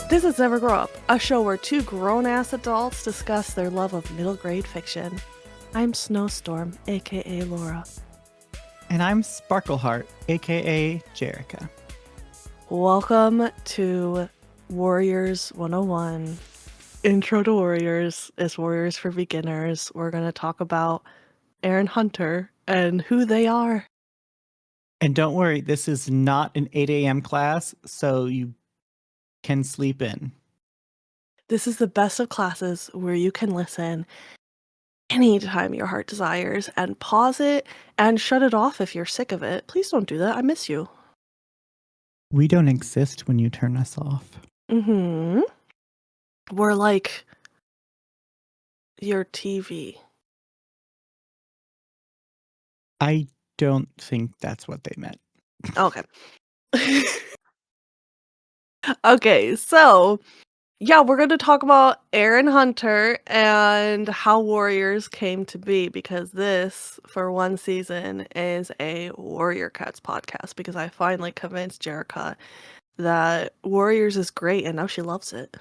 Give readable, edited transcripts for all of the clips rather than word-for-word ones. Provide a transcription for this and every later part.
This is Never Grow Up, a show where two grown-ass adults discuss their love of middle-grade fiction. I'm Snowstorm, aka Laura. And I'm Sparkleheart, aka Jerrica. Welcome to Warriors 101. Intro to Warriors is Warriors for Beginners. We're going to talk about Erin Hunter and who they are. And don't worry, this is not an 8 a.m. class, so you can sleep in. This is the best of classes where you can listen anytime your heart desires and pause it and shut it off if you're sick of it. Please don't do that. I miss you. We don't exist when you turn us off. Mm-hmm. We're like your TV. I don't think that's what they meant. Okay. Okay, so yeah, we're going to talk about Erin Hunter and how Warriors came to be, because this, for one season, is a Warrior Cats podcast, because I finally convinced Jerrica that Warriors is great and now she loves it.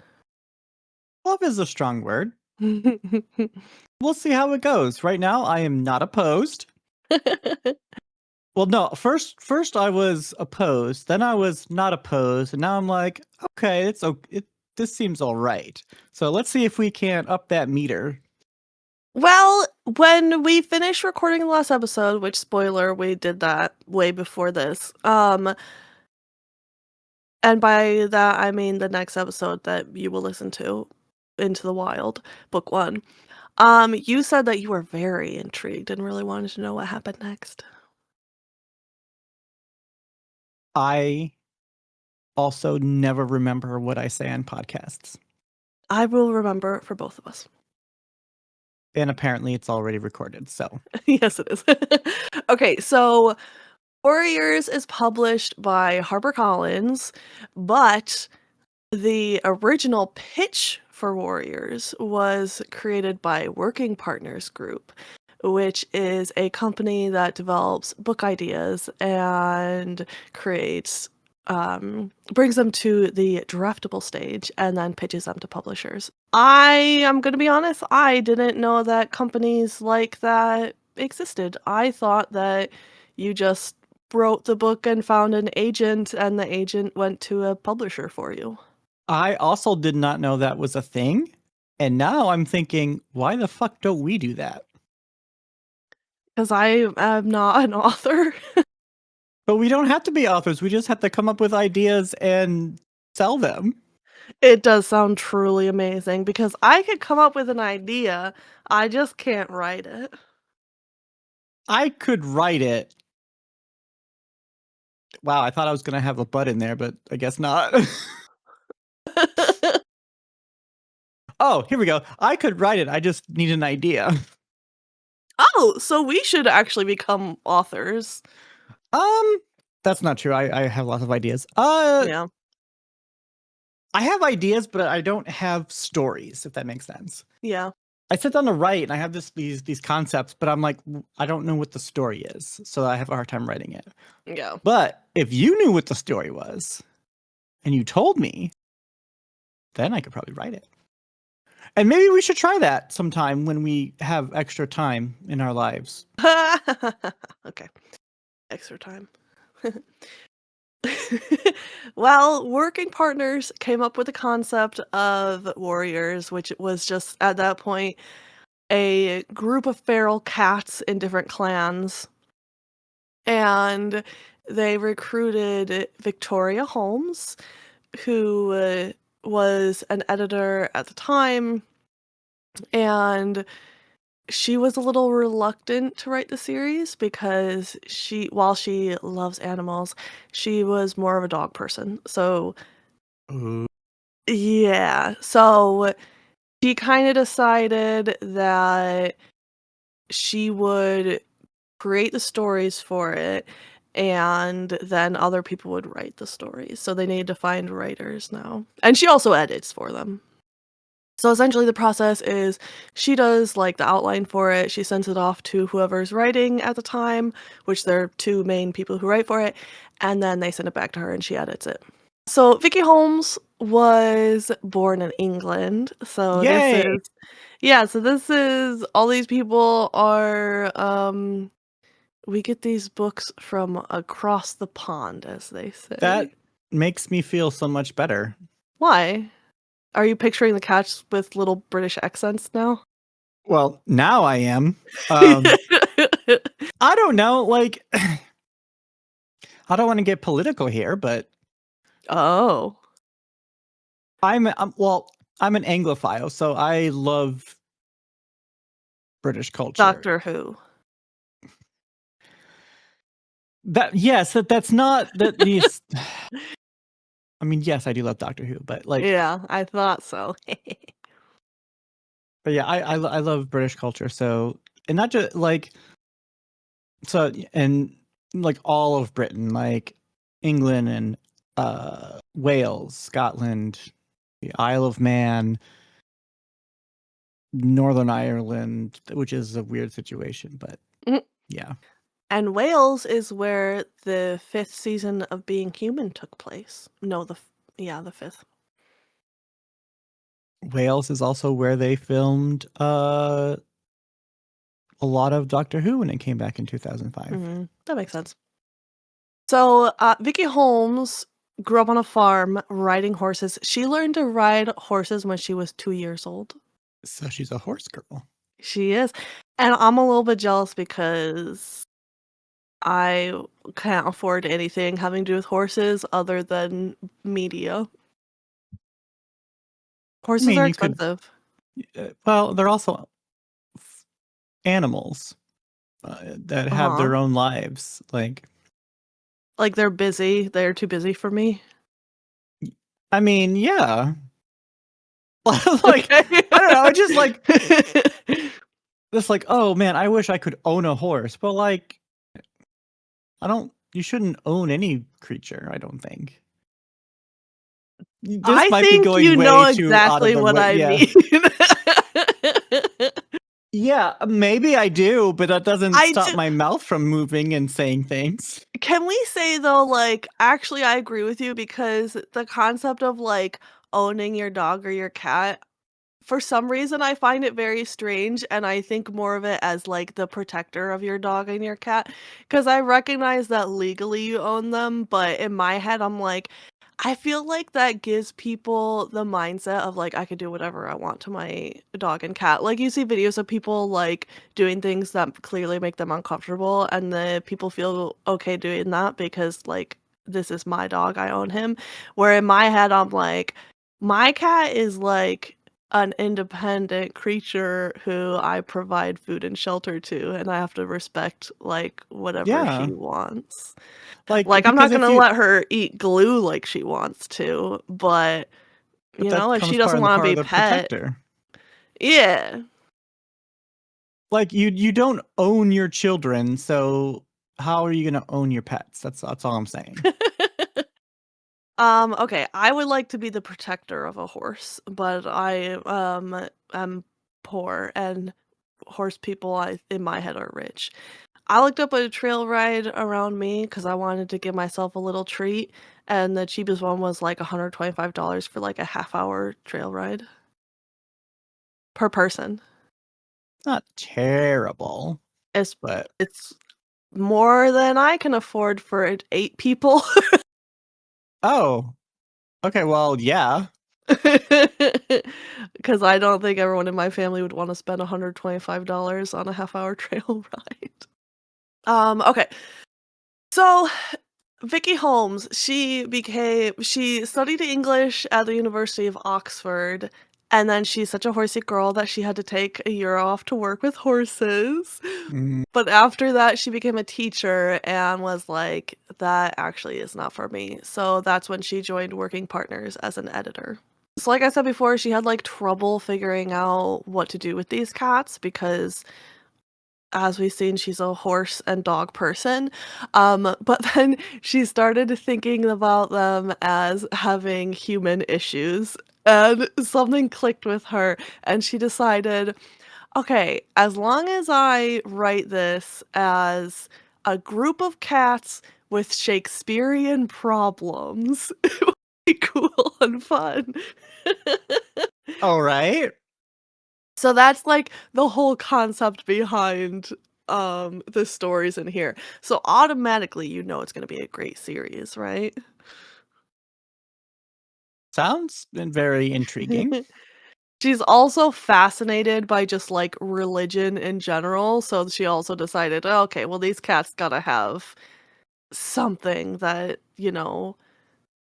Love is a strong word. We'll see how it goes. Right now, I am not opposed. Well, no, first I was opposed, then I was not opposed, and now I'm like, okay, this seems all right. So let's see if we can up that meter. Well, when we finished recording the last episode, which, spoiler, we did that way before this, and by that I mean the next episode that you will listen to, Into the Wild, book 1, you said that you were very intrigued and really wanted to know what happened next. I also never remember what I say on podcasts. I will remember for both of us. And apparently it's already recorded, so. Yes, it is. Okay, so Warriors is published by HarperCollins, but the original pitch for Warriors was created by Working Partners Group, which is a company that develops book ideas and creates, brings them to the draftable stage and then pitches them to publishers. I am going to be honest, I didn't know that companies like that existed. I thought that you just wrote the book and found an agent and the agent went to a publisher for you. I also did not know that was a thing. And now I'm thinking, why the fuck don't we do that? Because I am not an author. But we don't have to be authors. We just have to come up with ideas and sell them. It does sound truly amazing, because I could come up with an idea, I just can't write it. I could write it. Wow, I thought I was going to have a butt in there, but I guess not. Oh, here we go. I could write it. I just need an idea. Oh, so we should actually become authors. That's not true. I have lots of ideas. Yeah. I have ideas, but I don't have stories, if that makes sense. Yeah. I sit down to write and I have these concepts, but I'm like, I don't know what the story is. So I have a hard time writing it. Yeah. But if you knew what the story was and you told me, then I could probably write it. And maybe we should try that sometime when we have extra time in our lives. Okay. Extra time. Well, Working Partners came up with the concept of Warriors, which was just, at that point, a group of feral cats in different clans. And they recruited Victoria Holmes, who was an editor at the time, and she was a little reluctant to write the series because while she loves animals, she was more of a dog person. So, yeah. So she kind of decided that she would create the stories for it, and then other people would write the stories. So they needed to find writers now. And she also edits for them. So essentially the process is she does like the outline for it, she sends it off to whoever's writing at the time, which there are two main people who write for it, and then they send it back to her and she edits it. So Vicky Holmes was born in England. So this Yay! is yeah, so this is all these people are we get these books from across the pond, as they That say. makes me feel so much better. Why? Are you picturing the cats with little British accents now? Well, now I am. Um, I don't know, like, I don't wanna get political here, but Oh, well, I'm an Anglophile, so I love British culture. Doctor Who. That's not that these I mean, yes, I do love Doctor Who, but, like Yeah, I thought so. but yeah, I love British culture, so and not just like so and, like, all of Britain, like, England and, Wales, Scotland, the Isle of Man, Northern Ireland, which is a weird situation, but Mhm. yeah. And Wales is where the 5th season of Being Human took place. No, the 5th. Wales is also where they filmed, a lot of Doctor Who when it came back in 2005. That makes sense. So, Vicky Holmes grew up on a farm riding horses. She learned to ride horses when she was 2 years old. So she's a horse girl. She is. And I'm a little bit jealous because I can't afford anything having to do with horses other than media. I Horses mean, are you could expensive. well, they're also f animals, that have Uh-huh. their own lives, Like, they're busy. They're too busy for me. I mean, yeah. Like, Okay. I don't know, I just, it's like, "Oh, man, I wish I could own a horse," but, like, I don't you shouldn't own any creature, I don't think. This I might be think going you know way too out of exactly the what way I yeah. mean. Yeah, maybe I do, but that doesn't I stop do my mouth from moving and saying things. Can we say though, like, actually I agree with you because the concept of, like, owning your dog or your cat, for some reason I find it very strange, and I think more of it as, like, the protector of your dog and your cat. Because I recognize that legally you own them, but in my head, I'm like, I feel like that gives people the mindset of, like, I could do whatever I want to my dog and cat. Like, you see videos of people, like, doing things that clearly make them uncomfortable, and the people feel okay doing that because, like, this is my dog, I own him. Where in my head, I'm like, my cat is, like, an independent creature who I provide food and shelter to, and I have to respect, like, whatever Yeah, she wants. like, Like, I'm not because if gonna you let her eat glue like she wants to, but, but you know, that if she comes doesn't part on the wanna part be of a the pet. protector. Yeah. Like, you don't own your children, so how are you gonna own your pets? That's all I'm saying. Okay, I would like to be the protector of a horse, but am poor, and horse people in my head are rich. I looked up a trail ride around me because I wanted to give myself a little treat, and the cheapest one was like $125 for like a half-hour trail ride per person. Not terrible, It's but it's more than I can afford for 8 people. oh, okay, well, yeah. Because I don't think everyone in my family would wanna spend $125 on a half-hour trail ride. Okay. So Vicky Holmes, she studied English at the University of Oxford, and then she's such a horsey girl that she had to take a year off to work with horses. Mm, But after that, she became a teacher and was like, "That actually is not for me." So that's when she joined Working Partners as an editor. So like I said before, she had, like, trouble figuring out what to do with these cats because as we've seen, she's a horse and dog person. But then she started thinking about them as having human issues, and something clicked with her, and she decided, okay, as long as I write this as a group of cats with Shakespearean problems, cool and fun. All right. So that's, like, the whole concept behind, the stories in here. So automatically, you know it's gonna be a great series, right? Sounds very intriguing. She's also fascinated by just, like, religion in general, so she also decided, "Oh, okay, well, these cats gotta have something that,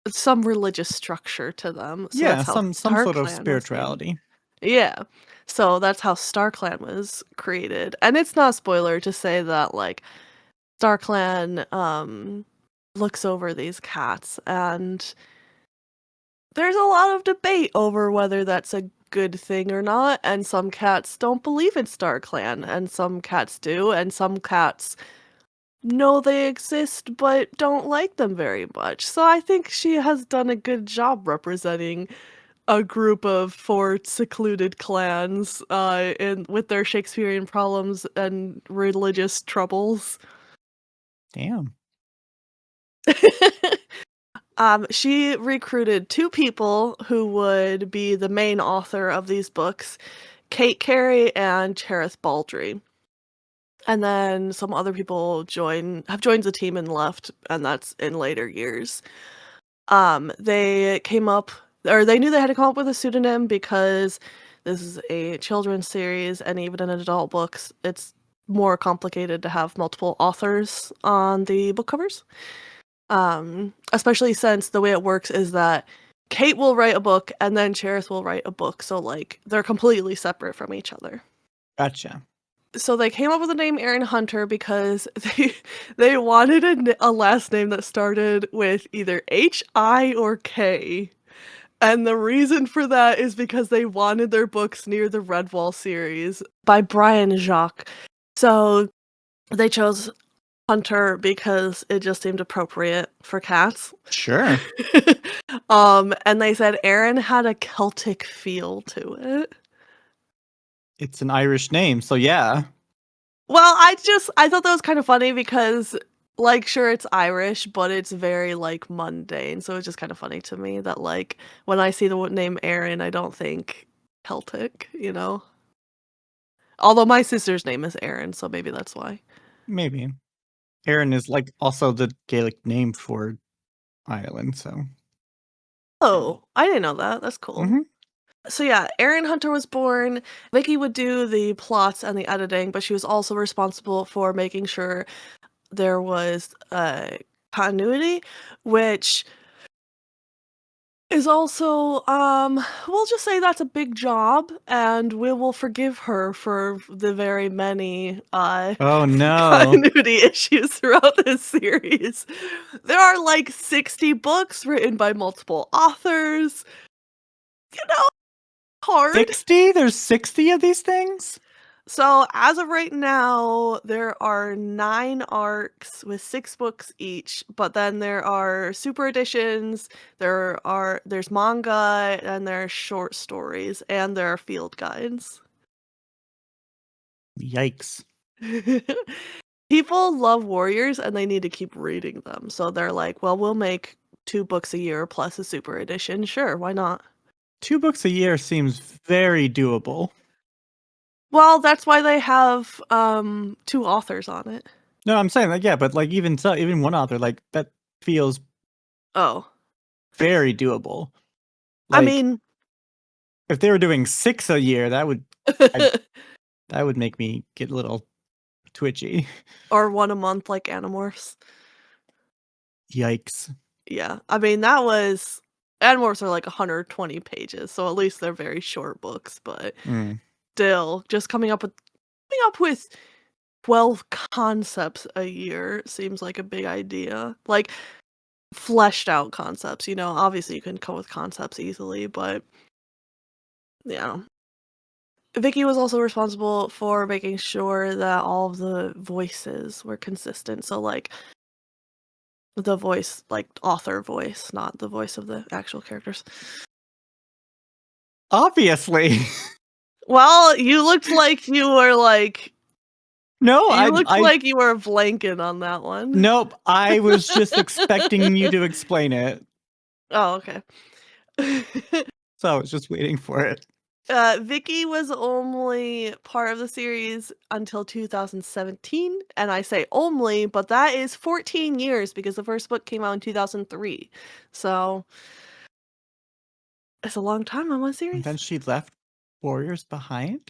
some religious structure to them." So Yeah, that's how some sort of StarClan was named. spirituality. Yeah. So that's how StarClan was created, and it's not a spoiler to say that, like, StarClan, looks over these cats, and there's a lot of debate over whether that's a good thing or not, and some cats don't believe in StarClan, and some cats do, and some cats know they exist but don't like them very much. So I think she has done a good job representing a group of 4 secluded clans, in with their Shakespearean problems and religious troubles. Damn. She recruited 2 people who would be the main author of these books, Kate Carey and Cherith Baldry. And then some other people have joined the team and left, and that's in later years. They came up or they knew they had to come up with a pseudonym because this is a children's series, and even in adult books, it's more complicated to have multiple authors on the book covers. Especially since the way it works is that Kate will write a book and then Cherith will write a book, so, like, they're completely separate from each other. Gotcha. So they came up with the name Erin Hunter because they wanted a last name that started with either H-I or K, and the reason for that is because they wanted their books near the Redwall series by Brian Jacques. So they chose Hunter because it just seemed appropriate for cats. Sure. And they said Erin had a Celtic feel to it. It's an Irish name, so yeah. Well, I thought that was kind of funny because, like, sure, it's Irish, but it's very, like, mundane, so it's just kind of funny to me that, like, when I see the name Erin, I don't think Celtic, you know? Although my sister's name is Erin, so maybe that's why. Maybe. Erin is like also the Gaelic name for Ireland, so. Oh, I didn't know that, that's cool. Mhm. So yeah, Erin Hunter was born. Vicky would do the plots and the editing, but she was also responsible for making sure there was, continuity, which is also, we'll just say that's a big job, and we will forgive her for the very many, Oh no. continuity issues throughout this series. There are, like, 60 books written by multiple authors. You know, hard. 60? There's 60 of these things? So, as of right now, there are 9 arcs with 6 books each, but then there are super editions, there's manga, and there are short stories, and there are field guides. Yikes. People love Warriors, and they need to keep reading them, so they're like, "Well, we'll make 2 books a year plus a super edition, sure, why not?" 2 books a year seems very doable. Well, that's why they have, 2 authors on it. No, I'm saying like, yeah, but like even so, even one author, like that feels Oh. very doable. I Like mean if they were doing 6 a year, that would make me get a little twitchy. or 1 a month like Animorphs. Yikes. Yeah, I mean, that was Animorphs are like 120 pages, so at least they're very short books, but Mm. still, just coming up with 12 concepts a year seems like a big idea. Like, fleshed out concepts, obviously you can come with concepts easily, but yeah. Vicky was also responsible for making sure that all of the voices were consistent, so, like, the voice, like, author voice, not the voice of the actual characters. Obviously. Well, you looked like you were, like No, you I looked I like you were blanking on that one. nope, I was just expecting you to explain it. Oh, okay. So I was just waiting for it. Vicky was only part of the series until 2017, and I say only, but that is 14 years because the first book came out in 2003. So it's a long time on one And then series. she left Warriors behind?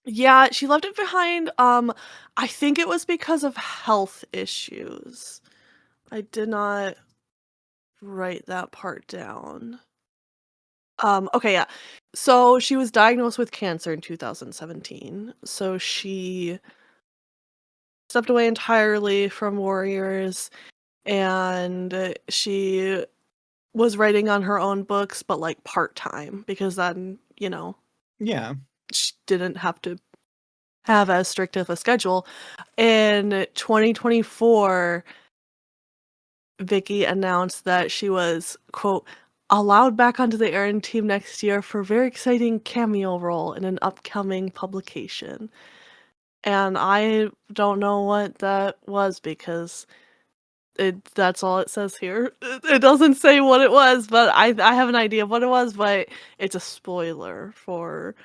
Yeah, she left it behind. I think it was because of health issues. I did not write that part down. Okay, yeah. So she was diagnosed with cancer in 2017. So she stepped away entirely from Warriors, and she was writing on her own books, but like part-time because then, Yeah. she didn't have to have as strict of a schedule. In 2024, Vicky announced that she was, quote, allowed back onto the Erin team next year for a very exciting cameo role in an upcoming publication. And I don't know what that was because that's all it says here. It doesn't say what it was, but I have an idea of what it was, but it's a spoiler for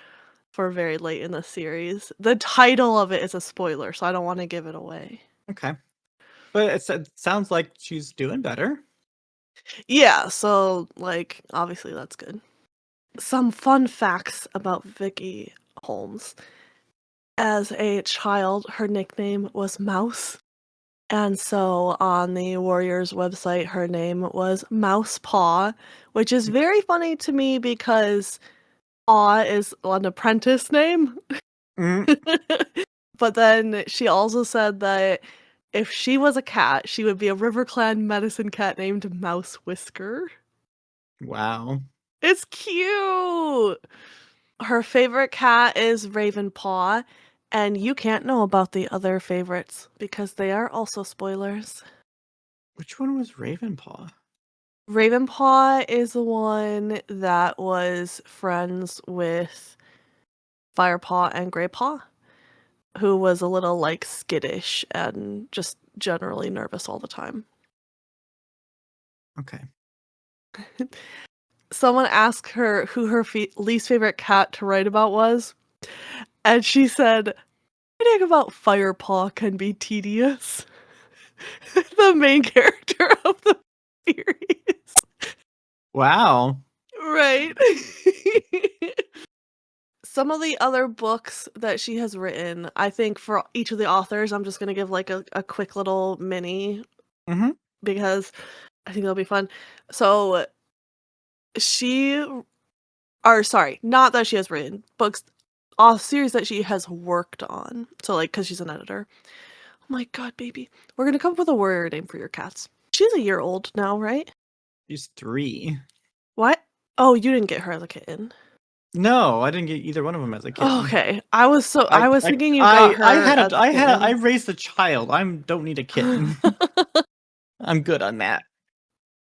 very late in the series. The title of it is a spoiler, so I don't want to give it away. Okay. But it sounds like she's doing better. Yeah, so like obviously that's good. Some fun facts about Vicky Holmes. As a child, her nickname was Mouse. And so on the Warriors website, her name was Mouse Paw, which is very funny to me because Paw is an apprentice name. Mm, But then she also said that if she was a cat, she would be a RiverClan medicine cat named Mouse Whisker. wow. It's cute! Her favorite cat is Ravenpaw, and you can't know about the other favorites because they are also spoilers. Which one was Ravenpaw? Ravenpaw is the one that was friends with Firepaw and Greypaw, who was a little like skittish and just generally nervous all the time. Okay. Someone asked her who her least favorite cat to write about was, and she said, writing about Firepaw can be tedious. The main character of the series. Wow. Right. Some of the other books that she has written, I think for each of the authors, I'm just gonna give like a quick little mini Mm-hmm. because I think it'll be fun. So she, or sorry, not that she has written books, a series that she has worked on. So like, because she's an editor. Oh my god, baby. We're gonna come up with a warrior name for your cats. She's a year old now, right? She's 3. What? Oh, you didn't get her as a kitten. No, I didn't get either one of them as a kitten. Okay. I was thinking you got her as a I kitten. raised a child. Don't need a kitten. I'm good on that.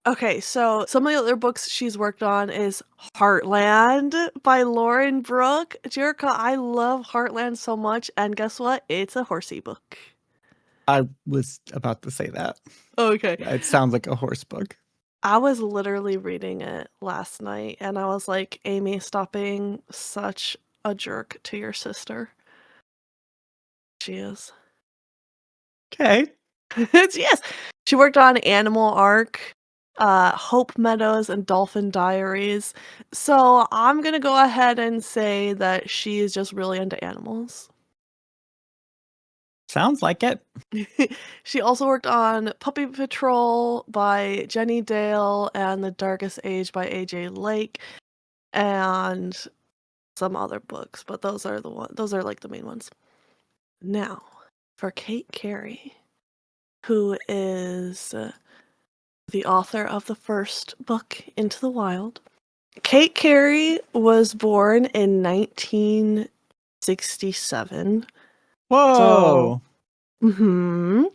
Okay, so some of the other books she's worked on is Heartland by Lauren Brooke. Jerrica, I love Heartland so much, and guess what? It's a horsey book. I was about to say that. Okay. Yeah, it sounds like a horse book. I was literally reading it last night, and I was like, Amy, stop being such a jerk to your sister. She is. Okay. Yes. She worked on Animal Arc, Hope Meadows, and Dolphin Diaries. So I'm gonna go ahead and say that she is just really into animals. Sounds like it. She also worked on Puppy Patrol by Jenny Dale and The Darkest Age by AJ Lake and some other books, but those are like the main ones. Now, for Kate Carey, who is the author of the first book, Into the Wild. Kate Carey was born in 1967. Whoa. So,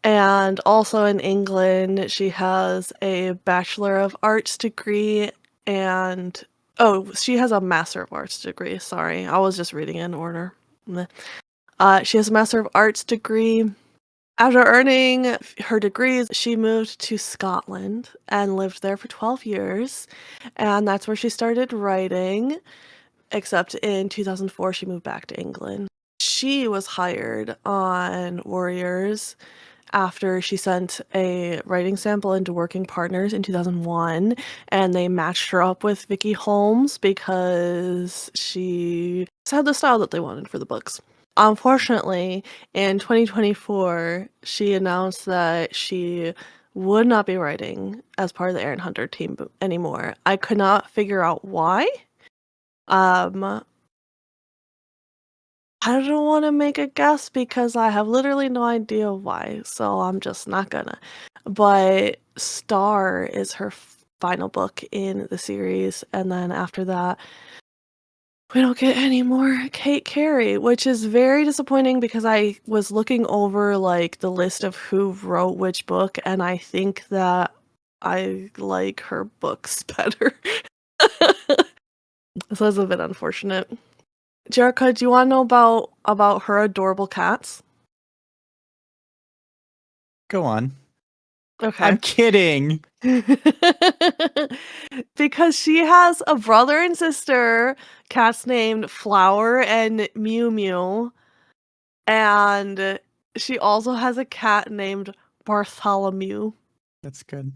and also in England, she has a Bachelor of Arts degree and she has a Master of Arts degree. Sorry, I was just reading in order. She has a Master of Arts degree After earning her degrees, she moved to Scotland and lived there for 12 years, and that's where she started writing, except in 2004, she moved back to England. She was hired on Warriors after she sent a writing sample into Working Partners in 2001, and they matched her up with Vicky Holmes because she had the style that they wanted for the books. Unfortunately, in 2024, she announced that she would not be writing as part of the Erin Hunter team anymore. I could not figure out why. Um, I don't wanna make a guess because I have literally no idea why, so I'm just not gonna. But Star is her final book in the series, and then after that, we don't get any more Kate Carey, which is very disappointing because I was looking over, like, the list of who wrote which book, and I think that I like her books better. So it's a bit unfortunate. Jerrica, do you wanna know about her adorable cats? Go on. Okay. I'm kidding. Because she has a brother and sister, cats named Flower and Mew Mew, and she also has a cat named Bartholomew. That's good.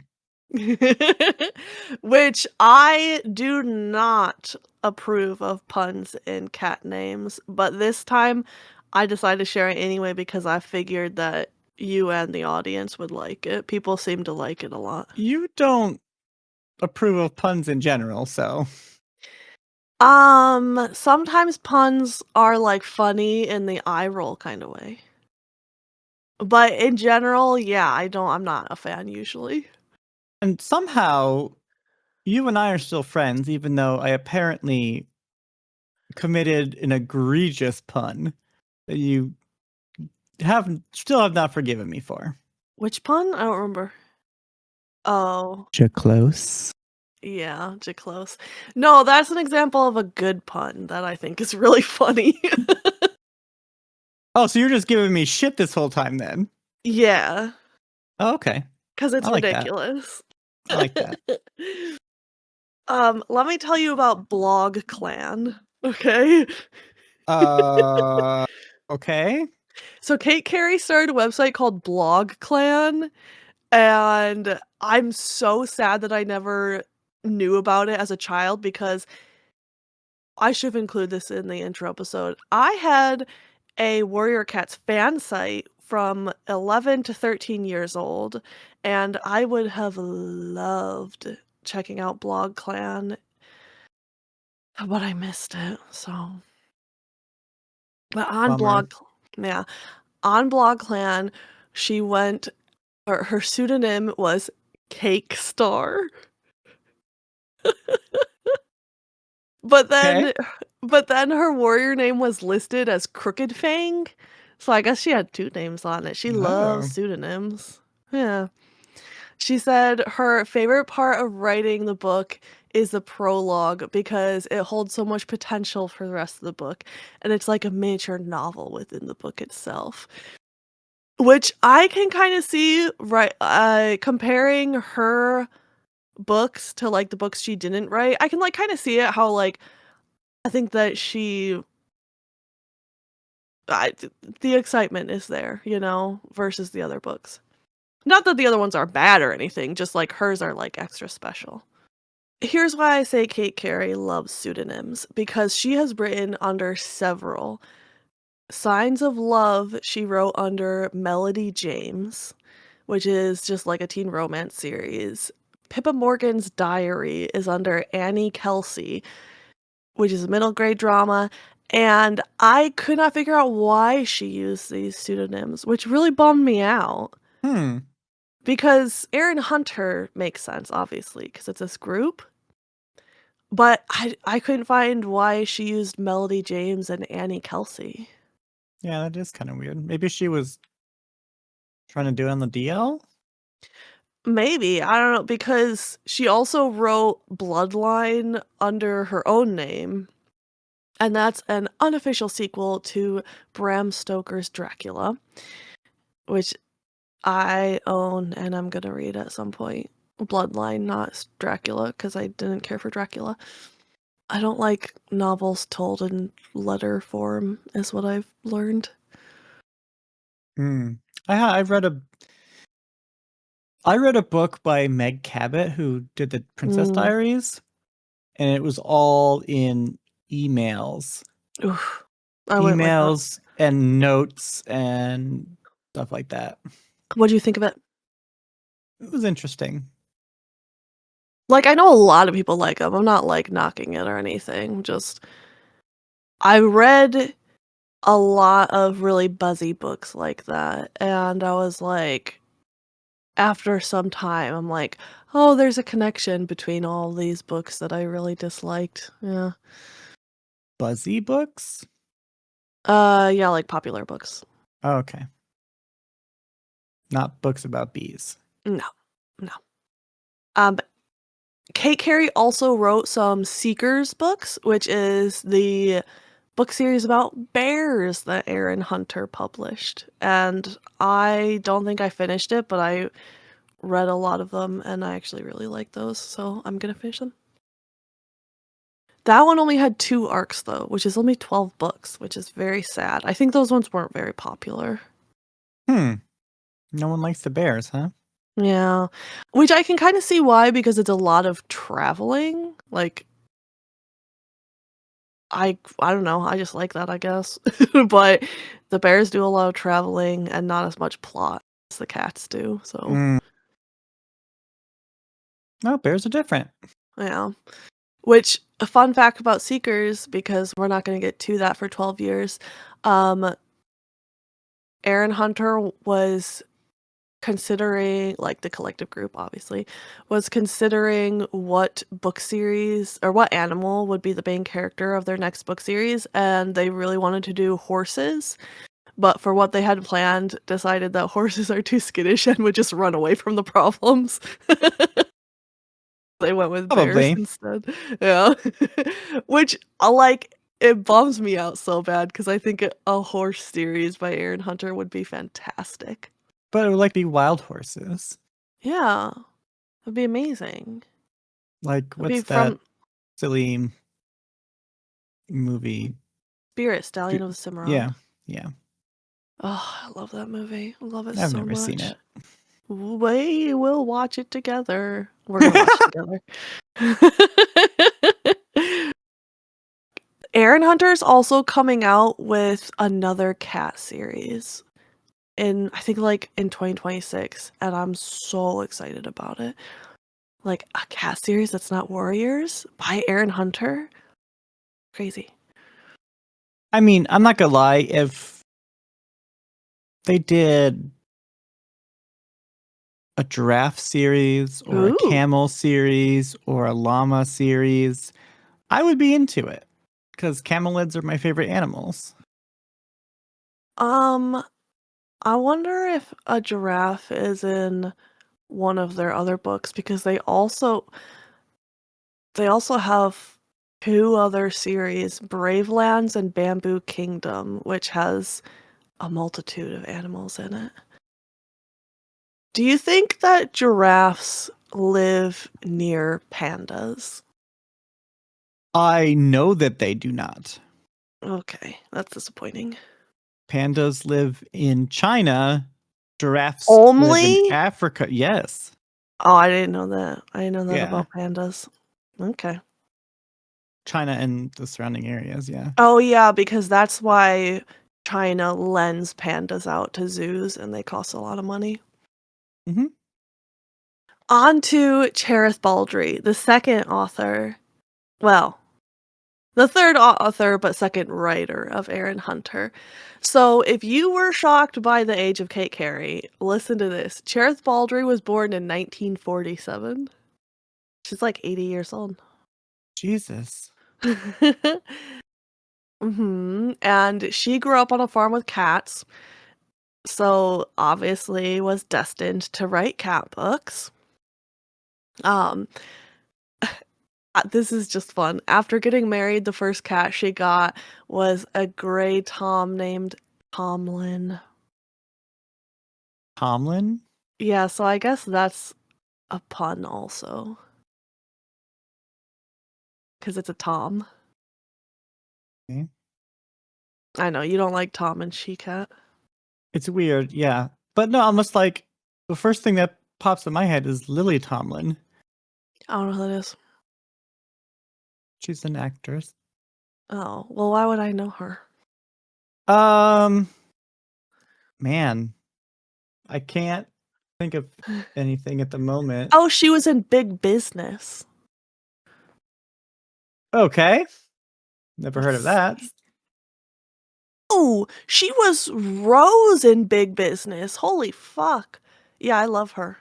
Which I do not approve of puns in cat names, but this time I decided to share it anyway because I figured that you and the audience would like it. People seem to like it a lot. You don't approve of puns in general, so Sometimes puns are like funny in the eye roll kind of way. But in general, yeah, I'm not a fan usually. and somehow you and I are still friends, even though I apparently committed an egregious pun that you still have not forgiven me for. Which pun? I don't remember. Oh. Close. Yeah, close. No, that's an example of a good pun that I think is really funny. Oh, so you're just giving me shit this whole time then? Yeah, Oh, okay. 'cause it's I like that. ridiculous. I like that. Let me tell you about Blog Clan, okay? Uh, okay. So Kate Carey started a website called Blog Clan, and I'm so sad that I never knew about it as a child because I should include this in the intro episode. I had a Warrior Cats fan site from 11 to 13 years old, and I would have loved checking out Blog Clan, but I missed it, so but on Bummer. Yeah, on Blog Clan, she went or her pseudonym was Cake Star. But Okay. then but then her warrior name was listed as Crooked Fang, so I guess she had 2 names on it. She loves Oh. pseudonyms. Yeah. She said her favorite part of writing the book is the prologue because it holds so much potential for the rest of the book, and it's like a miniature novel within the book itself. Which I can kinda see, right, comparing her books to, like, the books she didn't write, I can, like, kinda see it how, like, I think that I th the excitement is there, versus the other books. Not that the other ones are bad or anything, just, like, hers are, like, extra special. Here's why I say Kate Carey loves pseudonyms, because she has written under several. Signs of Love, she wrote under Melody James, which is just like a teen romance series. Pippa Morgan's Diary is under Annie Kelsey, which is a middle grade drama, and I could not figure out why she used these pseudonyms, which really bummed me out. Hmm. Because Erin Hunter makes sense, obviously, because it's this group, but I couldn't find why she used Melody James and Annie Kelsey. Yeah, that is kind of weird. Maybe she was trying to do it on the DL? Maybe, I don't know, because she also wrote Bloodline under her own name, and that's an unofficial sequel to Bram Stoker's Dracula, which I own and I'm gonna read at some point. Bloodline, not Dracula, because I didn't care for Dracula. I don't like novels told in letter form, is what I've learned. Hmm. I read a book by Meg Cabot who did the Princess Mm. Diaries, and it was all in emails. Oof. I wouldn't like that. Emails and notes and stuff like that. What do you think of it? It was interesting. Like, I know a lot of people like them. I'm not, like, knocking it or anything, just I read a lot of really buzzy books like that, and I was like after some time, I'm like, "Oh, there's a connection between all these books that I really disliked." Yeah. Buzzy books? Yeah, like popular books. Oh, okay. Not books about bees. No, no. But Kate Carey also wrote some Seekers books, which is the book series about bears that Erin Hunter published. And I don't think I finished it, but I read a lot of them and I actually really like those, so I'm gonna finish them. That one only had 2 arcs though, which is only 12 books, which is very sad. I think those ones weren't very popular. Hmm. No one likes the bears, huh? Yeah. Which I can kinda see why, because it's a lot of traveling. Like, I don't know, I just like that, I guess. But the bears do a lot of traveling and not as much plot as the cats do, so Mm. No, bears are different. yeah. Which a fun fact about Seekers, because we're not gonna get to that for 12 years, um, Erin Hunter was considering, like, the collective group obviously, was considering what book series or what animal would be the main character of their next book series, and they really wanted to do horses, but for what they had planned, decided that horses are too skittish and would just run away from the problems. They went with bears Probably. instead. Yeah. Which, like, it bums me out so bad because I think a horse series by Erin Hunter would be fantastic. But it would like be wild horses. Yeah. It'd be amazing. Like, It'd be what's that from silly movie? Spirit, Stallion of the Yeah. Cimarron. Yeah. Oh, I love that movie. I love it I've so never seen much. it. We will watch it together. We're gonna watch it together. Erin Hunter is also coming out with another cat series in, I think, like, in 2026, and I'm so excited about it. Like, a cat series that's not Warriors by Erin Hunter? Crazy. I mean, I'm not gonna lie, if they did a giraffe series or a Ooh. camel series or a llama series, I would be into it because camelids are my favorite animals. Um, I wonder if a giraffe is in one of their other books, because they also have 2 other series, Bravelands and Bamboo Kingdom, which has a multitude of animals in it. Do you think that giraffes live near pandas? I know that they do not. Okay, that's disappointing. Pandas live in China. Giraffes live in Only? Africa. Yes. Oh, I didn't know that. I didn't know that Yeah. about pandas. Okay. China and the surrounding areas. Yeah. Oh, yeah, because that's why China lends pandas out to zoos and they cost a lot of money. Hmm. On to Cherith Baldry, the second author. Well, the third author, but second writer of Erin Hunter. So, if you were shocked by the age of Kate Carey, listen to this. Cherith Baldry was born in 1947. She's like 80 years old. Jesus. And she grew up on a farm with cats, so obviously was destined to write cat books. Um, this is just fun. After getting married, the first cat she got was a gray tom named Tomlin. Tomlin? Yeah, so I guess that's a pun also. Because it's a Tom. Okay. I know, you don't like Tom and She-Cat. It's weird, yeah. But no, almost like the first thing that pops in my head is Lily Tomlin. I don't know who that is. She's an actress. Oh, well, why would I know her? Um, man, I can't think of anything at the moment. Oh, she was in Big Business. Okay. Never heard of that. Oh, she was Rose in Big Business. Holy fuck. Yeah, I love her.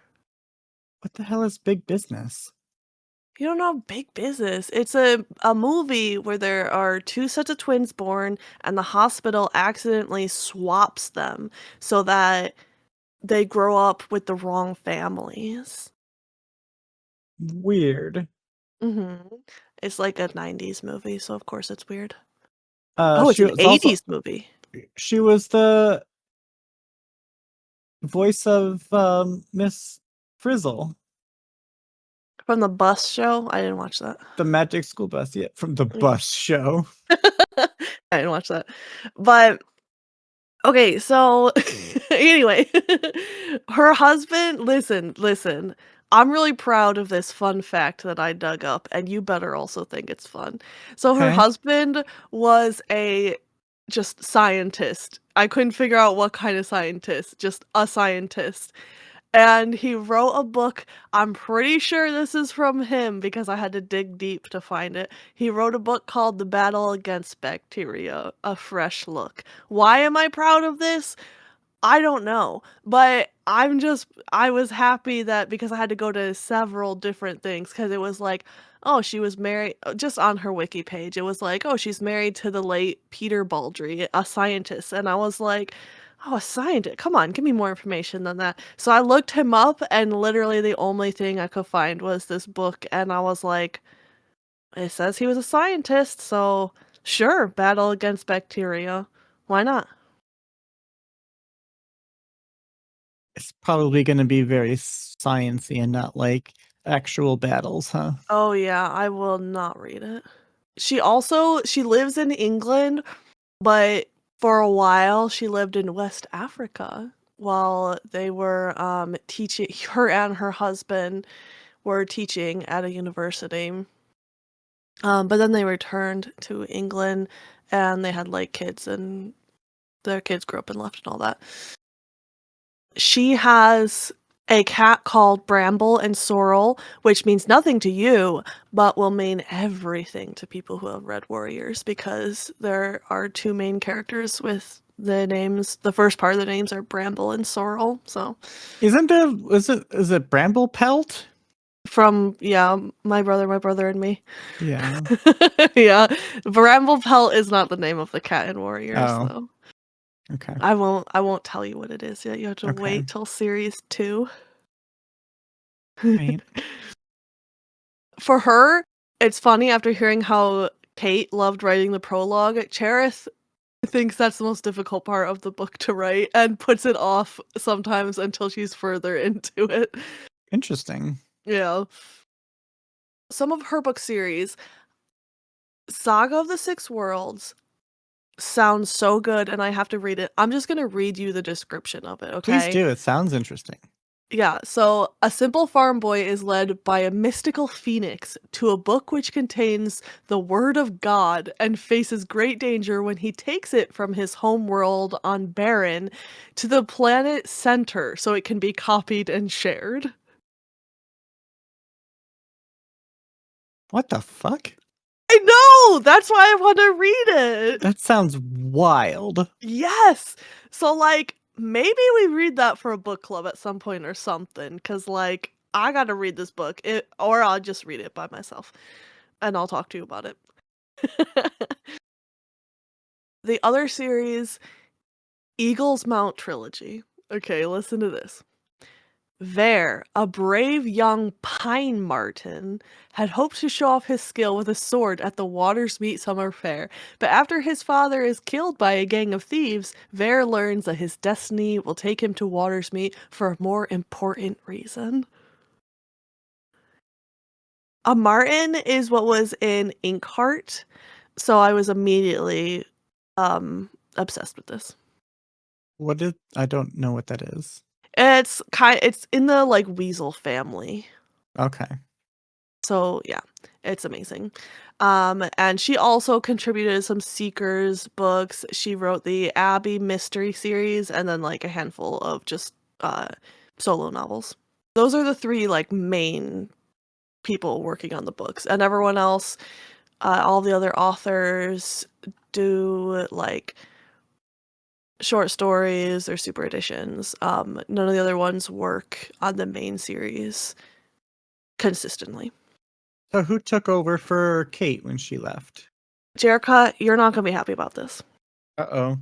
What the hell is Big Business? You don't know Big Business? It's a movie where there are two sets of twins born and the hospital accidentally swaps them so that they grow up with the wrong families. Weird. Mhm. It's like a 90s movie, so of course it's weird. Uh, Oh, it's she an was also 80s movie. she was the voice of Miss Frizzle, From the Bus Show? I didn't watch that. the Magic School Bus. Yeah, from the Yeah. Bus Show. I didn't watch that. But okay, so anyway, her husband, listen. I'm really proud of this fun fact that I dug up, and you better also think it's fun. So her Okay. husband was a just scientist. I couldn't figure out what kind of scientist, just a scientist. And he wrote a book. I'm pretty sure this is from him because I had to dig deep to find it. He wrote a book called The Battle Against Bacteria: A Fresh Look. Why am I proud of this? I don't know, but I was happy that because I had to go to several different things because it was like, oh, she was married just on her wiki page. It was like, oh, she's married to the late Peter Baldry, a scientist. And I was like, oh, a scientist. Come on, give me more information than that. So I looked him up and literally the only thing I could find was this book and I was like, it says he was a scientist, so sure, battle against bacteria. Why not? It's probably going to be very sciencey and not like actual battles, huh? Oh yeah, I will not read it. She lives in England, but for a while she lived in West Africa while they were teaching her and her husband were teaching at a university. But then they returned to England and they had like kids and their kids grew up and left and all that. She has a cat called Bramble and Sorrel, which means nothing to you, but will mean everything to people who have read Warriors because there are two main characters with the names. The first part of the names are Bramble and Sorrel. So Isn't there? Is it Bramble Pelt? from yeah, my brother and me. Yeah. Yeah, Bramble Pelt is not the name of the cat in Warriors Oh. though. Okay. I won't tell you what it is yet. You have to Okay. wait till series 2. Right. For her, it's funny after hearing how Kate loved writing the prologue, Cherith thinks that's the most difficult part of the book to write and puts it off sometimes until she's further into it. Interesting. Yeah. Some of her book series, Saga of the Six Worlds, sounds so good and I have to read it. I'm just gonna read you the description of it, Please okay? do. It sounds interesting. Yeah, so a simple farm boy is led by a mystical phoenix to a book which contains the word of God and faces great danger when he takes it from his home world on Baron to the planet center so it can be copied and shared. What the fuck? I know! That's why I want to read it! That sounds wild. Yes! So, like, maybe we read that for a book club at some point or something, because, like, I gotta read this book, or I'll just read it by myself, and I'll talk to you about it. The other series, Eagle's Mount trilogy. Okay, listen to this. There, a brave young pine marten had hoped to show off his skill with a sword at the Watersmeet Summer Fair, but after his father is killed by a gang of thieves, Ver learns that his destiny will take him to Watersmeet for a more important reason. A marten is what was in Inkheart, so I was immediately, obsessed with this. What did I don't know what that is. It's in the, like, weasel family. Okay. So, yeah, it's amazing. And she also contributed some Seekers books. She wrote the Abby mystery series and then, like, a handful of just, uh, solo novels. Those are the 3, like, main people working on the books, and everyone else, all the other authors do, like, short stories or super editions. None of the other ones work on the main series consistently. So who took over for Kate when she left? Jerrica, you're not gonna be happy about this Uh-oh.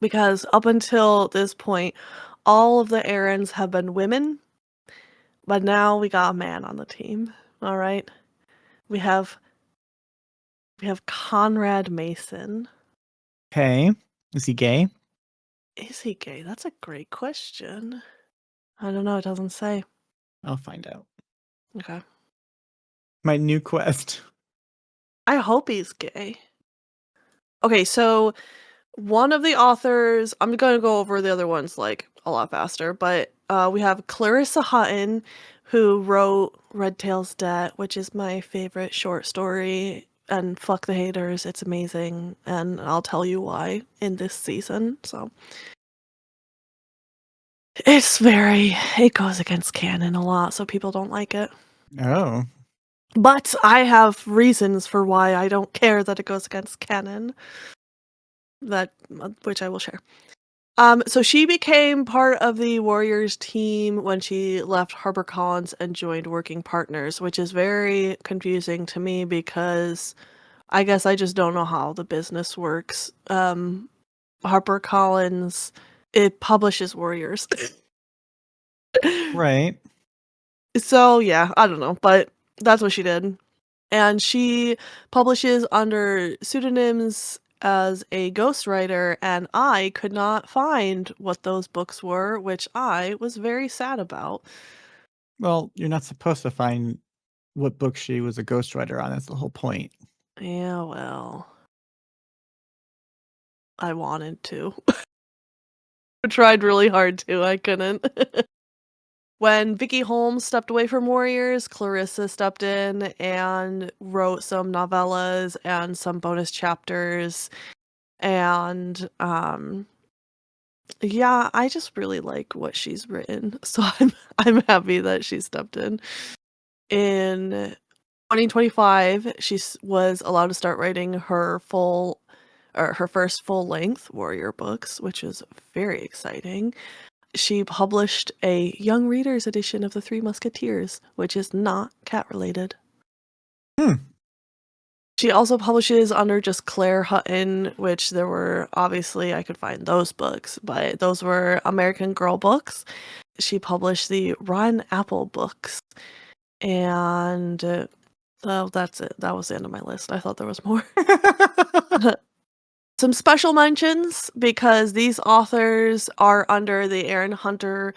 because up until this point, all of the Erins have been women, but now we got a man on the team. All right, we have Conrad Mason. Okay. Is he gay? Is he gay? That's a great question. I don't know. It doesn't say. I'll find out. Okay. My new quest. I hope he's gay. Okay, so one of the authors, I'm gonna go over the other ones like a lot faster, but we have Clarissa Hutton, who wrote Red Tail's Debt, which is my favorite short story, and fuck the haters, it's amazing, and I'll tell you why in this season. So it goes against canon a lot, so people don't like it. Oh. But I have reasons for why I don't care that it goes against canon, that which I will share. So she became part of the Warriors team when she left HarperCollins and joined Working Partners, which is very confusing to me because I guess I just don't know how the business works. HarperCollins, it publishes Warriors. Right. So yeah, I don't know, but that's what she did. And she publishes under pseudonyms as a ghostwriter, and I could not find what those books were, which I was very sad about. Well, you're not supposed to find what book she was a ghostwriter on. That's the whole point. Yeah, well, I wanted to. I tried really hard to, I couldn't. When Vicky Holmes stepped away from Warriors, Clarissa stepped in and wrote some novellas and some bonus chapters. And yeah, I just really like what she's written. So I'm happy that she stepped in. In 2025, was allowed to start writing her full or her first full-length Warrior books, which is very exciting. She published a young readers edition of The Three Musketeers, which is not cat related. Hmm. She also publishes under just Claire Hutton, which there were obviously I could find those books, but those were American Girl books. She published the Rotten Apple books, and well, that's it. That was the end of my list. I thought there was more. Some special mentions because these authors are under the Erin Hunter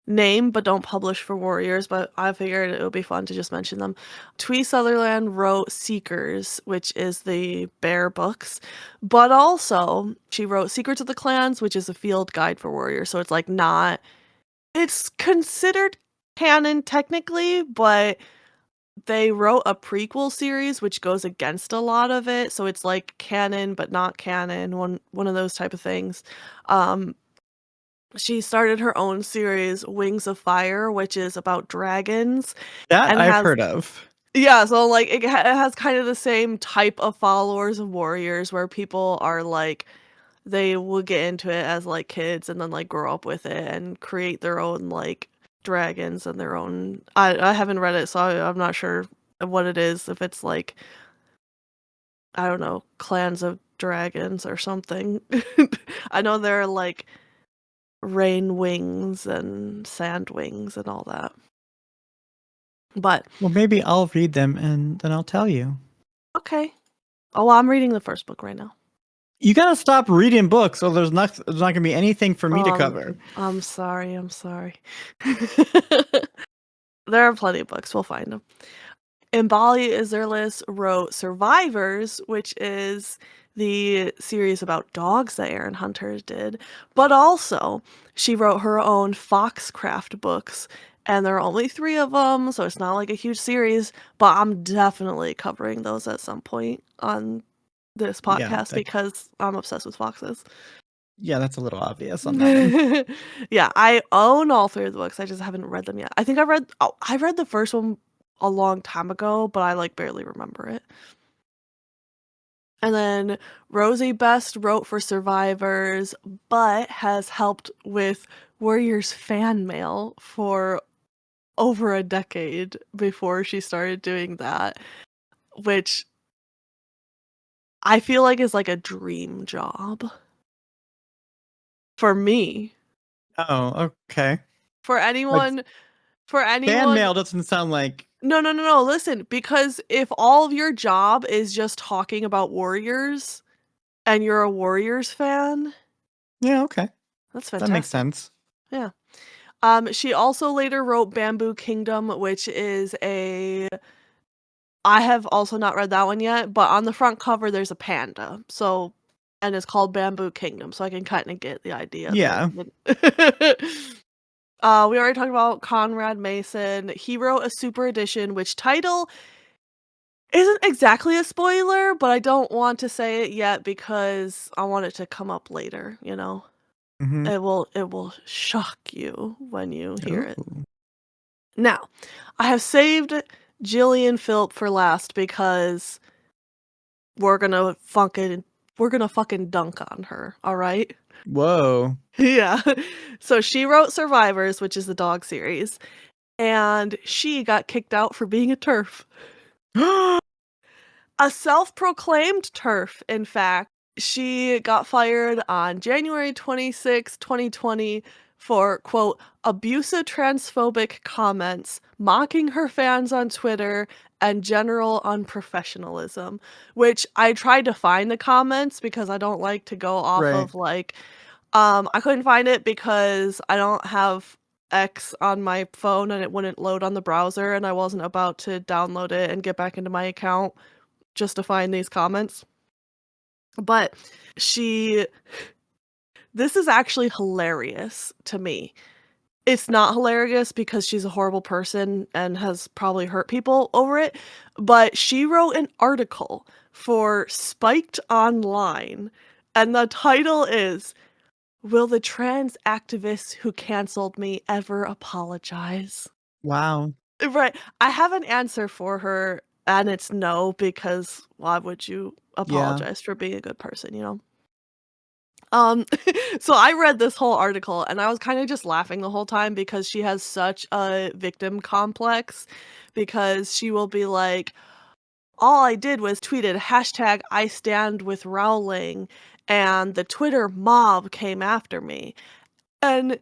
name but don't publish for Warriors, but I figured it would be fun to just mention them. Twee Sutherland wrote Seekers, which is the bear books, but also she wrote Secrets of the Clans, which is a field guide for Warriors, so it's like not it's considered canon technically, but they wrote a prequel series which goes against a lot of it, so it's like canon but not canon, one of those type of things. Um, she started her own series, Wings of Fire, which is about dragons That and I've has heard of. yeah, so, like, it has kind of the same type of followers of Warriors where people are, like they will get into it as, like, kids and then, like, grow up with it and create their own, like, dragons and their own I haven't read it, so I'm not sure what it is, if it's, like, I don't know, clans of dragons or something. I know there are, like rain wings and sand wings and all that. But Well, maybe I'll read them and then I'll tell you. okay. Oh, I'm reading the first book right now. You gotta stop reading books, or there's not gonna be anything for me to cover. I'm sorry. There are plenty of books. We'll find them. Imbali Izerlis wrote Survivors, which is the series about dogs that Erin Hunter did, but also she wrote her own Foxcraft books, and there are only 3 of them, so it's not like a huge series, but I'm definitely covering those at some point on this Yeah, podcast because I'm obsessed with foxes. that's a little obvious on that one. Yeah, I own all 3 of the books, I just haven't read them yet. I think I read the first one a long time ago, but I, like, barely remember it. And then Rosie Best wrote for Survivors, but has helped with Warriors fan mail for over a decade before she started doing that, which I feel like is like a dream job for me. Oh, okay. For Like anyone fan mail doesn't sound like. No, no, no, no, listen, because if all of your job is just talking about Warriors and you're a Warriors fan, Yeah, okay. that's That makes fantastic. sense. Yeah. She also later wrote Bamboo Kingdom, which is I have also not read that one yet, but on the front cover there's a panda. So, and it's called Bamboo Kingdom, so I can kind of get the idea Yeah. We already talked about Conrad Mason. He wrote a super edition, which title isn't exactly a spoiler, but I don't want to say it yet because I want it to come up later, you know? Mm-hmm. It will shock you when you hear it. Ooh. Now, I have saved Gillian Philp for last because we're gonna fucking dunk on her, alright? Whoa. Yeah. So she wrote Survivors, which is the dog series, and she got kicked out for being a TERF. A self-proclaimed TERF, in fact. She got fired on January 26, 2020 for, quote, "abusive transphobic comments, mocking her fans on Twitter, and general unprofessionalism," which I tried to find the comments because I don't like to go off Right. of, like, I couldn't find it because I don't have X on my phone and it wouldn't load on the browser, and I wasn't about to download it and get back into my account just to find these comments. But she this is actually hilarious to me. It's not hilarious because she's a horrible person and has probably hurt people over it, but she wrote an article for Spiked Online, and the title is, "Will the trans activists who canceled me ever apologize?" Wow. Right. I have an answer for her, and it's no, because why would you Yeah. apologize for being a good person, you know? Um, so I read this whole article and I was kind of just laughing the whole time because she has such a victim complex because she will be like, all I did was tweeted hashtag I stand with Rowling and the Twitter mob came after me. And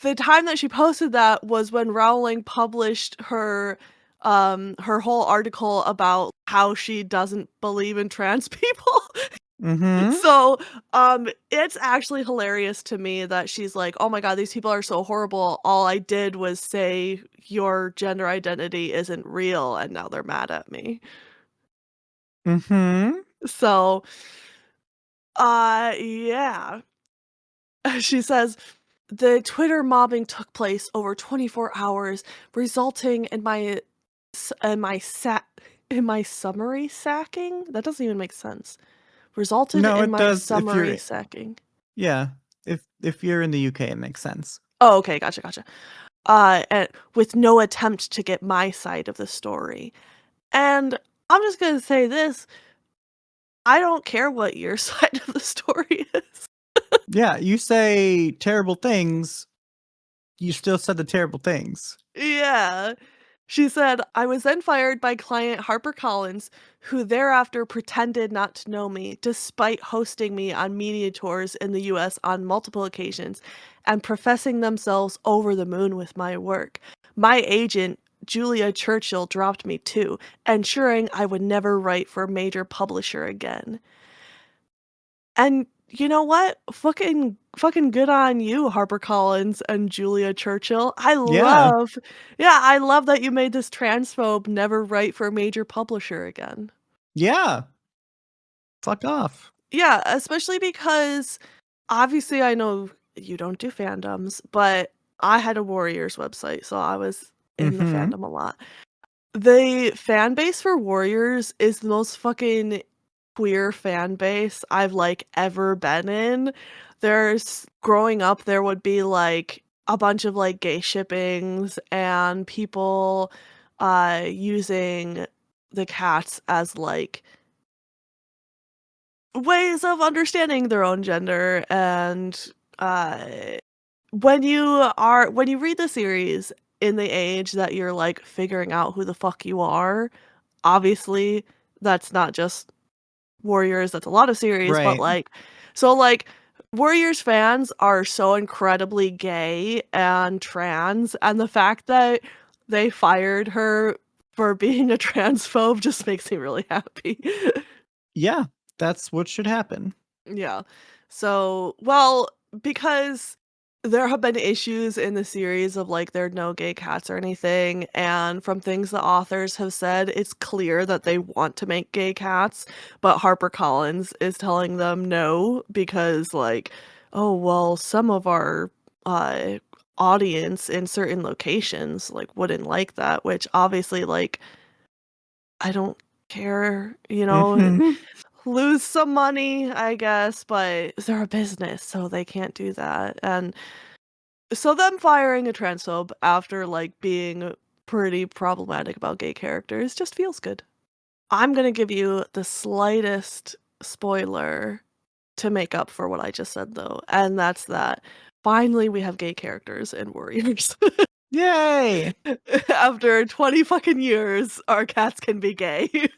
the time that she posted that was when Rowling published her whole article about how she doesn't believe in trans people. Mm-hmm. So, it's actually hilarious to me that she's like, "Oh my god, these people are so horrible. All I did was say your gender identity isn't real, and now they're mad at me." Mm-hmm. So, yeah. She says, "The Twitter mobbing took place over 24 hours, resulting in in my sa in my summary sacking?" That doesn't even make sense. "Resulted No, in it my does if summary you're sacking." yeah. If you're in the UK, it makes sense. Oh, okay, gotcha, gotcha. And with no attempt to get my side of the story. And I'm just gonna say this, I don't care what your side of the story is. Yeah, you say terrible things, you still said the terrible things. Yeah. She said, "I was then fired by client HarperCollins, who thereafter pretended not to know me, despite hosting me on media tours in the US on multiple occasions and professing themselves over the moon with my work. My agent, Julia Churchill, dropped me too, ensuring I would never write for a major publisher again." And you know what? Fucking good on you, HarperCollins and Julia Churchill. Yeah. I love that you made this transphobe never write for a major publisher again. Yeah. Fuck off. Yeah, especially because obviously I know you don't do fandoms, but I had a Warriors website, so I was in the Mhm. fandom a lot. The fan base for Warriors is the most fucking queer fan base I've, like, ever been in. There's growing up, there would be, like, a bunch of, like, gay shippings and people, using the cats as, like, ways of understanding their own gender, and, uh, when you read the series in the age that you're, like, figuring out who the fuck you are, obviously, that's not just Warriors, that's a lot of series, but, Right. like so, like, Warriors fans are so incredibly gay and trans, and the fact that they fired her for being a transphobe just makes me really happy. Yeah. That's what should happen. Yeah. So, well, because there have been issues in the series of like there are no gay cats or anything, and from things the authors have said, it's clear that they want to make gay cats, but HarperCollins is telling them no because like, oh well, some of our uh audience in certain locations like wouldn't like that, which obviously like I don't care, you know, Mhm. lose some money, I guess, but they're a business, so they can't do that, and so them firing a transphobe after, like, being pretty problematic about gay characters just feels good. I'm gonna give you the slightest spoiler to make up for what I just said, though, and that's that finally we have gay characters in Warriors. Yay! After 20 fucking years, our cats can be gay.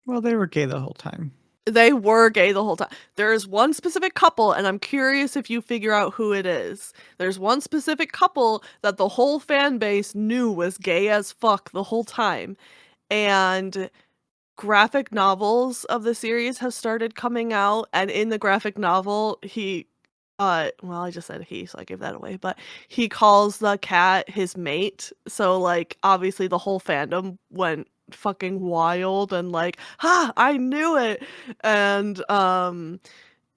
Well, they were gay the whole time. They were gay the whole time. There is one specific couple, and I'm curious if you figure out who it is. There's one specific couple that the whole fan base knew was gay as fuck the whole time, and graphic novels of the series have started coming out, and in the graphic novel, well, I just said he, so I gave that away, but he calls the cat his mate, so, like, obviously the whole fandom went fucking wild and like, "Ha! I knew it!" And,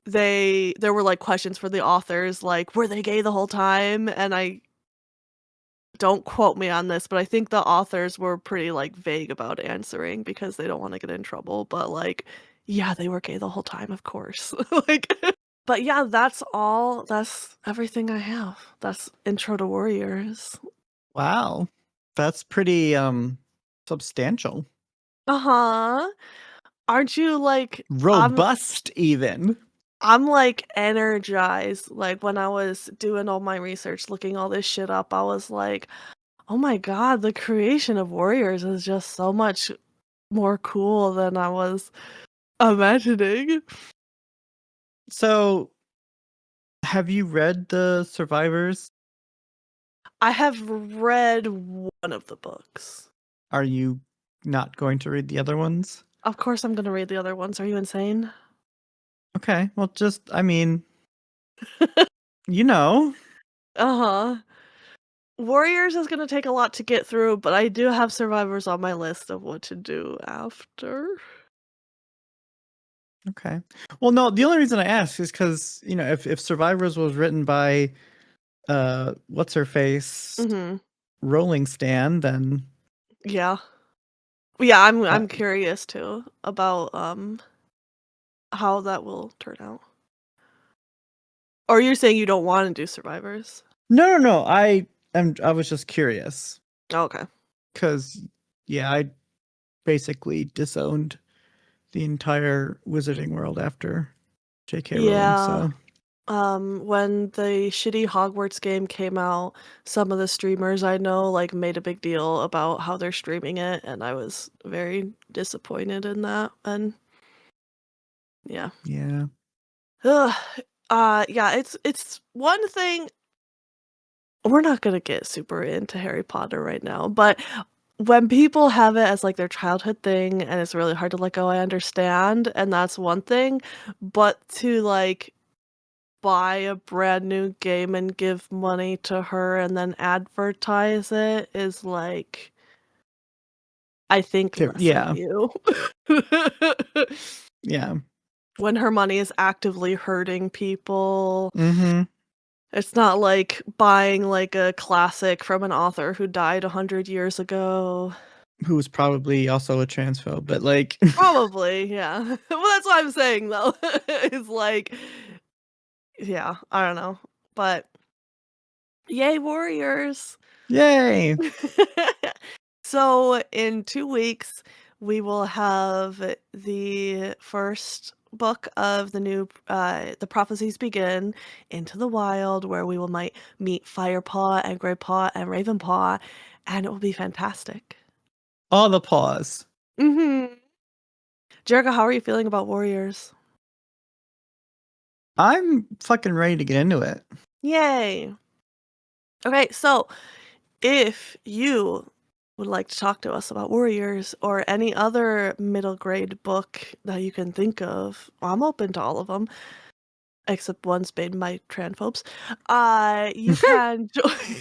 there were, like, questions for the authors, like, "Were they gay the whole time?" And I don't quote me on this, but I think the authors were pretty, like, vague about answering because they don't wanna get in trouble, but, like, yeah, they were gay the whole time, of course. Like but yeah, that's everything I have. That's Intro to Warriors. Wow. That's pretty substantial. Uh-huh. Aren't you, like Robust even. I'm, like, energized, like, when I was doing all my research, looking all this shit up, I was like, "Oh my god, the creation of Warriors is just so much more cool than I was imagining." So, have you read the Survivors? I have read one of the books. Are you not going to read the other ones? Of course I'm gonna read the other ones, are you insane? Okay. Well, just I mean, you know. Uh-huh. Warriors is gonna take a lot to get through, but I do have Survivors on my list of what to do after. Okay. Well, no, the only reason I ask is because, if Survivors was written by what's her face Mhm. Rolling Stan, then Yeah. Yeah, uh, I'm curious too about, how that will turn out. Or you're saying you don't wanna do Survivors? no. I was just curious Okay. because yeah, I basically disowned the entire wizarding world after J.K. Rowling, Yeah. so When the shitty Hogwarts game came out, some of the streamers I know, like, made a big deal about how they're streaming it, and I was very disappointed in that, and yeah. Yeah. Ugh. Yeah, it's one thing we're not gonna get super into Harry Potter right now, but when people have it as, like, their childhood thing and it's really hard to let go, I understand, and that's one thing, but to, like, buy a brand new game and give money to her and then advertise it is, like, I think less of Yeah. you. Yeah. When her money is actively hurting people. Mhm. It's not like buying, like, a classic from an author who died 100 years ago. Who was probably also a transphobe, but like Probably, yeah. Well, that's what I'm saying, though, is like yeah, I don't know, but yay, Warriors. Yay! So, in 2 weeks, we will have the first book of the new, The Prophecies Begin, Into the Wild, where we will might meet Firepaw and Greypaw and Ravenpaw, and it will be fantastic. All the paws. Mhm. Jerrica, how are you feeling about Warriors? I'm fucking ready to get into it. Yay. Okay, so if you would like to talk to us about Warriors or any other middle grade book that you can think of, I'm open to all of them, except ones made by transphobes. You can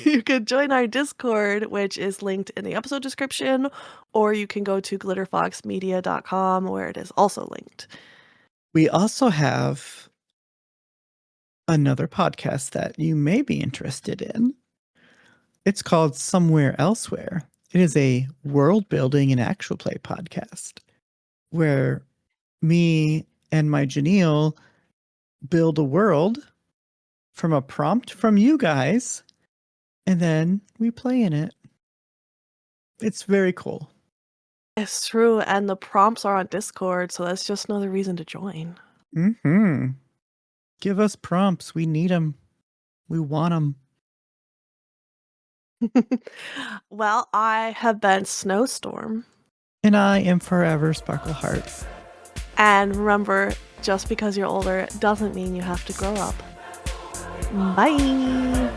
you can join our Discord, which is linked in the episode description, or you can go to glitterfoxmedia.com where it is also linked. We also have another podcast that you may be interested in. It's called Somewhere Elsewhere. It is a world building and actual play podcast where me and my Janelle build a world from a prompt from you guys, and then we play in it. It's very cool. It's true, and the prompts are on Discord, so that's just another reason to join. Mm-hmm. Give us prompts. We need them. We want them. Well, I have been Snowstorm. And I am forever Sparkle Heart. And remember, just because you're older doesn't mean you have to grow up. Bye!